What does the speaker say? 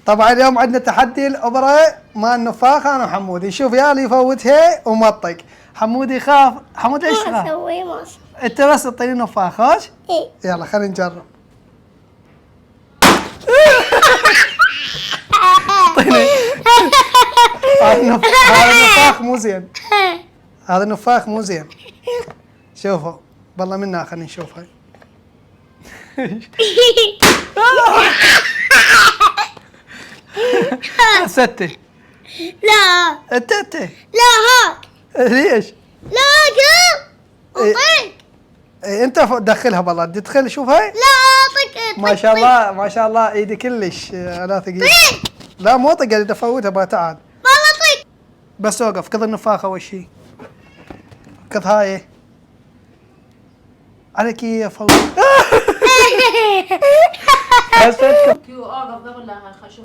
طبعا اليوم عندنا تحدي الأبرة مال النفاخ انا وحمودي، شوف يا اللي يفوتها ومطق. حمودي يخاف، حمودي ايش ما تخاف؟ اسوي ما اسوي. انت بس تعطيني نفاخ هاش؟ ايه يلا خلينا نجرب. اعطيني. هذا النفاخ مو زين، هذا النفاخ مو زين. شوفوا بالله منا خلينا نشوفها. حسدتي؟ لا انت لا هاك ليش؟ لا هاك إيه. إيه انت دخلها بالله تدخل شوف هاي. لا طق ما شاء الله ما شاء الله ايدي كلش لا ثقيل. لا مو طق اللي افوتها بقى تعال. والله طق. بس اوقف كذا النفاخ اول شيء. كذا هاي. عليك يا فوت. اوقف قبل لا